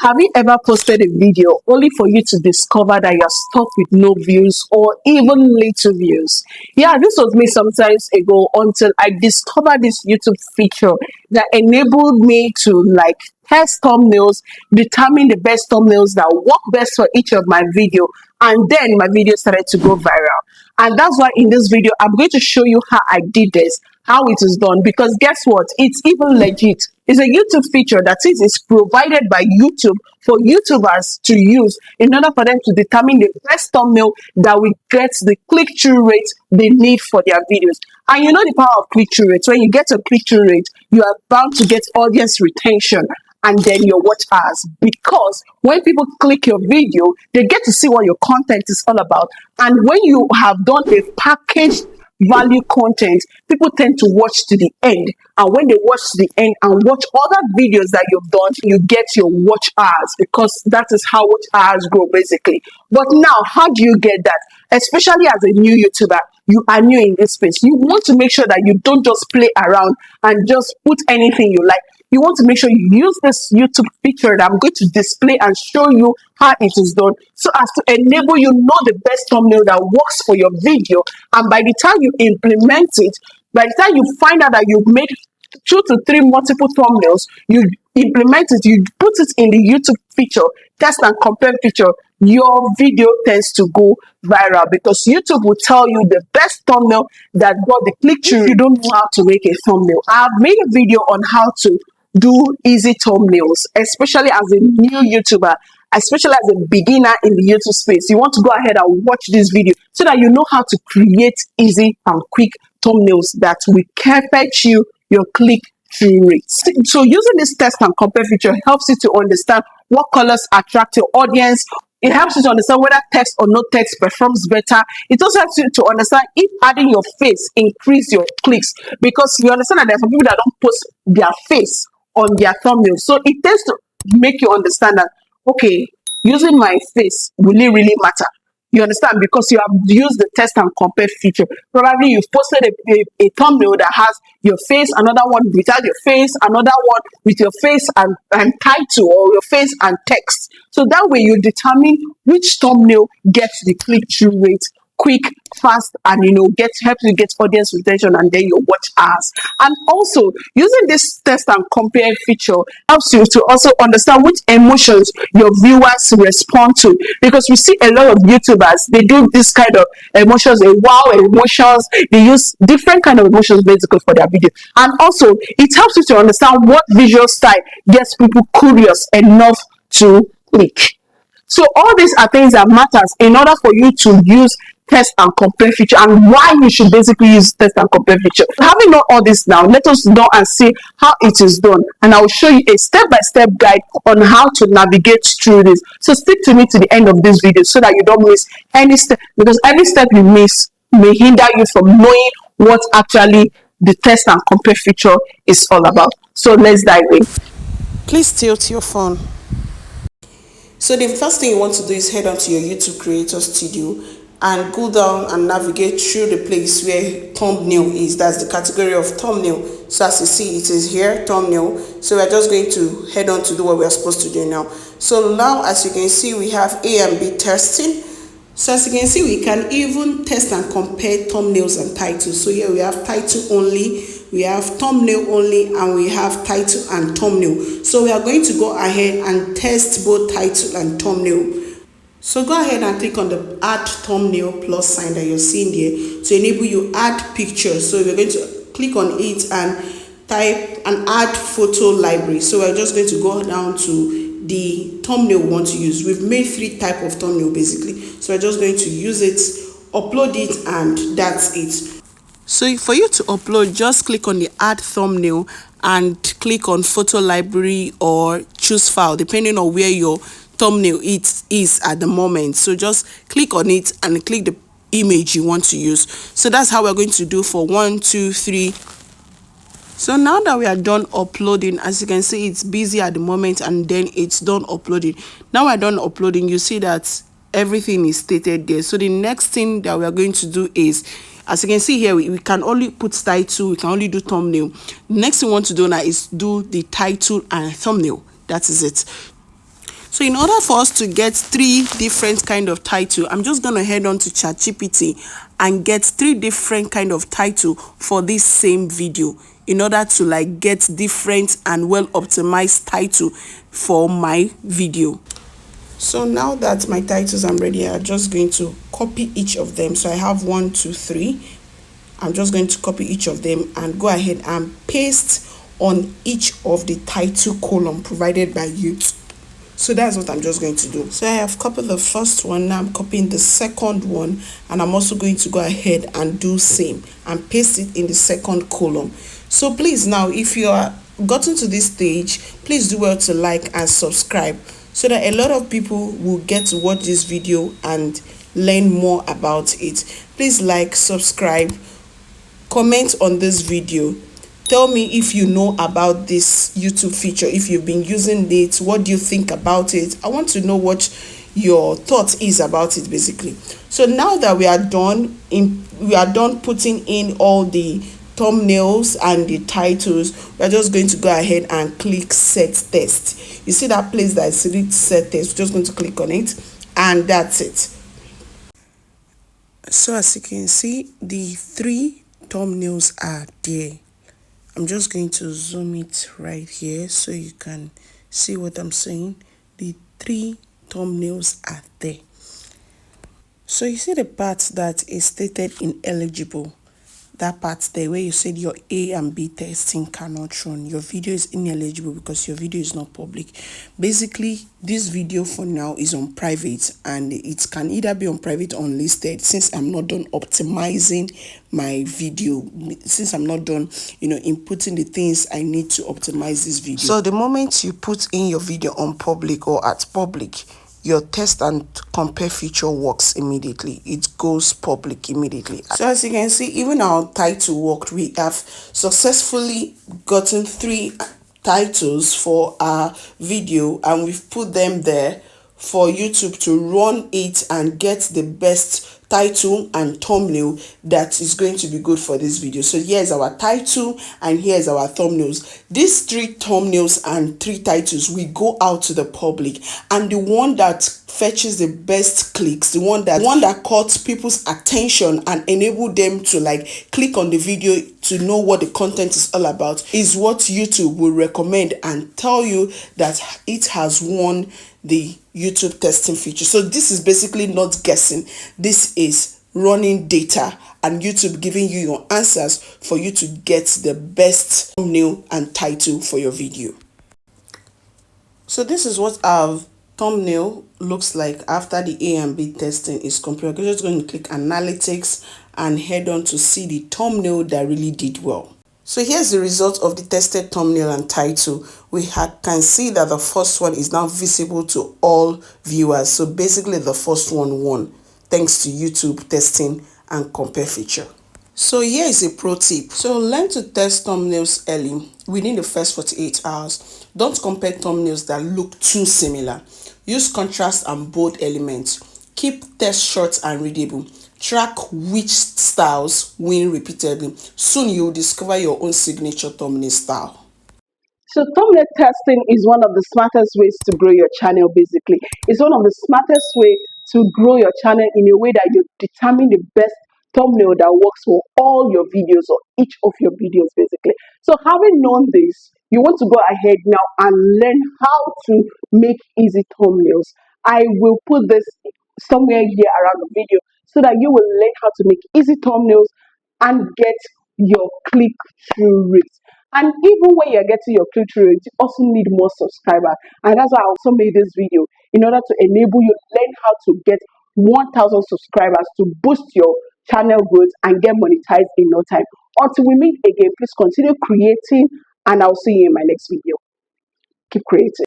Have you ever posted a video only for you to discover that you're stuck with no views or even little views? Yeah, this was me some times ago until I discovered this YouTube feature that enabled me to test thumbnails, determine the best thumbnails that work best for each of my video, and then my video started to go viral. And that's why in this video I'm going to show you how I did this, how it is done, because guess what, it's even legit. It's a YouTube feature that is provided by YouTube for YouTubers to use in order for them to determine the best thumbnail that will get the click-through rate they need for their videos. And you know the power of click-through rate. When you get a click-through rate, you are bound to get audience retention and then your watch hours, because when people click your video, they get to see what your content is all about. And when you have done a packaged value content, people tend to watch to the end. And when they watch to the end and watch other videos that you've done, you get your watch hours, because that is how watch hours grow basically. But now, how do you get that? Especially as a new YouTuber, you are new in this space. You want to make sure that you don't just play around and just put anything you like. You want to make sure you use this YouTube feature that I'm going to display and show you how it is done, so as to enable you know the best thumbnail that works for your video. And by the time you implement it, by the time you find out that you've made 2 to 3 multiple thumbnails, you implement it, you put it in the YouTube feature, test and compare feature, your video tends to go viral, because YouTube will tell you the best thumbnail that got the click-through. You don't know how to make a thumbnail, I've made a video on how to do easy thumbnails, especially as a new YouTuber, especially as a beginner in the YouTube space. You want to go ahead and watch this video so that you know how to create easy and quick thumbnails that will fetch you your click-through rate. So using this test and compare feature helps you to understand what colors attract your audience. It helps you to understand whether text or no text performs better. It also helps you to understand if adding your face increase your clicks, because you understand that there are some people that don't post their face on their thumbnail. So it tends to make you understand that, okay, using my face, will it really matter? You understand? Because you have used the test and compare feature. Probably you've posted a thumbnail that has your face, another one without your face, another one with your face and title, or your face and text. So that way you determine which thumbnail gets the click-through rate quick, fast, and helps you get audience retention and then your watch hours. And also using this test and compare feature helps you to also understand which emotions your viewers respond to, because we see a lot of YouTubers, they do this kind of emotions, a wow emotions, they use different kind of emotions basically for their video. And also it helps you to understand what visual style gets people curious enough to click. So all these are things that matters in order for you to use test and compare feature, and why you should basically use test and compare feature. Having done all this now, let us know and see how it is done, and I will show you a step-by-step guide on how to navigate through this. So stick to me to the end of this video so that you don't miss any step, because every step you miss may hinder you from knowing what actually the test and compare feature is all about. So let's dive in. Please tilt your phone. So the first thing you want to do is head on to your YouTube Creator Studio and go down and navigate through the place where thumbnail is. That's the category of thumbnail. So as you see, it is here, thumbnail. So we're just going to head on to do what we're supposed to do now. So now, as you can see, we have A and B testing. So as you can see, we can even test and compare thumbnails and titles. So here we have title only, we have thumbnail only, and we have title and thumbnail. So we are going to go ahead and test both title and thumbnail. So go ahead and click on the add thumbnail plus sign that you're seeing there to enable you add pictures. So we're going to click on it and type and add photo library. So we're just going to go down to the thumbnail we want to use. We've made 3 types of thumbnail basically. So we're just going to use it, upload it, and that's it. So for you to upload, just click on the add thumbnail and click on photo library or choose file, depending on where your thumbnail is at the moment. So just click on it and click the image you want to use. So that's how we're going to do for 1, 2, 3. So now that we are done uploading, as you can see, it's busy at the moment and then it's done uploading. Now we're done uploading, you see that everything is stated there. So the next thing that we are going to do is, as you can see here, we can only put title, we can only do thumbnail. The next thing we want to do now is do the title and thumbnail. That is it. So in order for us to get 3 different kind of title, I'm just going to head on to ChatGPT and get 3 different kind of title for this same video in order to like get different and well optimized title for my video. So now that my titles are ready, I'm just going to copy each of them. So I have 1, 2, 3. I'm just going to copy each of them and go ahead and paste on each of the title column provided by YouTube. So that's what I'm just going to do. So I have copied the first one. Now I'm copying the second one, and I'm also going to go ahead and do same and paste it in the second column. So please, now if you are gotten to this stage, please do well to like and subscribe so that a lot of people will get to watch this video and learn more about it. Please like, subscribe, comment on this video. Tell me if you know about this YouTube feature, if you've been using it, what do you think about it? I want to know what your thought is about it basically. So now that we are done putting in all the thumbnails and the titles, we're just going to go ahead and click set test. You see that place that is read set test, we're just going to click on it, and that's it. So as you can see, the 3 thumbnails are there. I'm just going to zoom it right here so you can see what I'm saying. The 3 thumbnails are there. So you see the part that is stated ineligible. That part there where you said your A and B testing cannot run. Your video is ineligible because your video is not public. Basically, this video for now is on private, and it can either be on private or unlisted since I'm not done optimizing my video, since I'm not done, inputting the things I need to optimize this video. So the moment you put in your video on public or at public, your test and compare feature works immediately. It goes public immediately. So as you can see, even our title worked. We have successfully gotten 3 titles for our video, and we've put them there for YouTube to run it and get the best title and thumbnail that is going to be good for this video. So here's our title and here's our thumbnails. These 3 thumbnails and 3 titles will go out to the public, and the one that fetches the best clicks, the one that caught people's attention and enable them to like click on the video to know what the content is all about, is what YouTube will recommend and tell you that it has won the YouTube testing feature. So this is basically not guessing. This is running data and YouTube giving you your answers for you to get the best thumbnail and title for your video. So this is what our thumbnail looks like after the A and B testing is complete. We're just going to click analytics and head on to see the thumbnail that really did well. So here's the result of the tested thumbnail and title. We can see that the first one is now visible to all viewers. So basically the first one won thanks to YouTube testing and compare feature. So here is a pro tip. So learn to test thumbnails early within the first 48 hours. Don't compare thumbnails that look too similar. Use contrast and bold elements. Keep text short and readable. Track which styles win repeatedly. Soon you will discover your own signature thumbnail style. So thumbnail testing is one of the smartest ways to grow your channel basically. It's one of the smartest way to grow your channel in a way that you determine the best thumbnail that works for all your videos or each of your videos basically. So having known this, you want to go ahead now and learn how to make easy thumbnails. I will put this somewhere here around the video so that you will learn how to make easy thumbnails and get your click-through rate. And even when you're getting your click-through rate, you also need more subscribers. And that's why I also made this video in order to enable you to learn how to get 1,000 subscribers to boost your channel growth and get monetized in no time. Until we meet again, please continue creating, and I'll see you in my next video. Keep creating.